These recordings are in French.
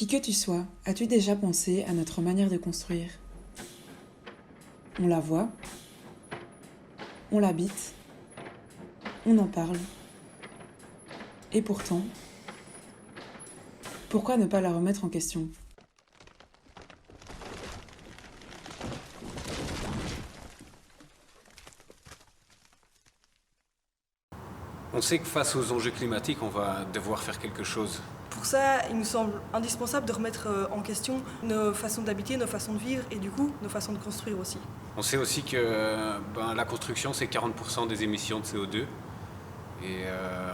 Qui que tu sois, as-tu déjà pensé à notre manière de construire? On la voit, on l'habite, on en parle. Et pourtant, pourquoi ne pas la remettre en question? On sait que face aux enjeux climatiques, on va devoir faire quelque chose. Pour ça, il nous semble indispensable de remettre en question nos façons d'habiter, nos façons de vivre et du coup nos façons de construire aussi. On sait aussi que la construction, c'est 40% des émissions de CO2 et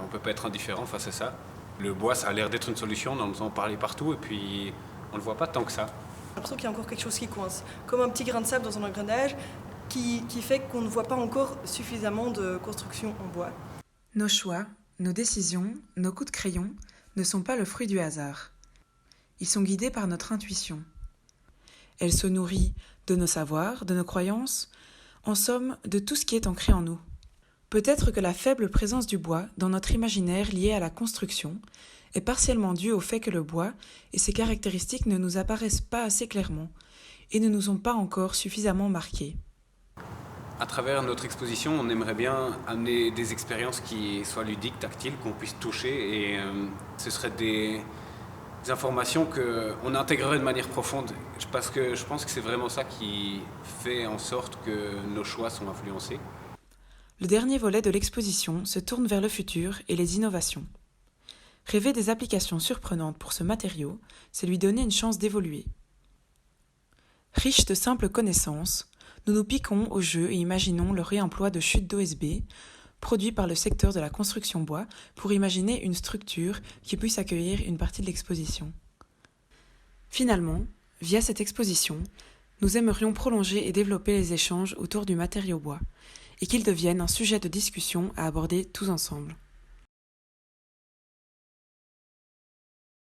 on ne peut pas être indifférent face à ça. Le bois, ça a l'air d'être une solution, on en entend parler partout et puis on ne le voit pas tant que ça. J'ai l'impression qu'il y a encore quelque chose qui coince, comme un petit grain de sable dans un engrenage qui fait qu'on ne voit pas encore suffisamment de construction en bois. Nos choix, nos décisions, nos coups de crayon ne sont pas le fruit du hasard. Ils sont guidés par notre intuition. Elle se nourrit de nos savoirs, de nos croyances, en somme de tout ce qui est ancré en nous. Peut-être que la faible présence du bois dans notre imaginaire lié à la construction est partiellement due au fait que le bois et ses caractéristiques ne nous apparaissent pas assez clairement et ne nous ont pas encore suffisamment marqués. À travers notre exposition, on aimerait bien amener des expériences qui soient ludiques, tactiles, qu'on puisse toucher et ce seraient des informations qu'on intégrerait de manière profonde parce que je pense que c'est vraiment ça qui fait en sorte que nos choix sont influencés. Le dernier volet de l'exposition se tourne vers le futur et les innovations. Rêver des applications surprenantes pour ce matériau, c'est lui donner une chance d'évoluer. Riches de simples connaissances, nous nous piquons au jeu et imaginons le réemploi de chutes d'OSB produits par le secteur de la construction bois pour imaginer une structure qui puisse accueillir une partie de l'exposition. Finalement, via cette exposition, nous aimerions prolonger et développer les échanges autour du matériau bois et qu'ils deviennent un sujet de discussion à aborder tous ensemble.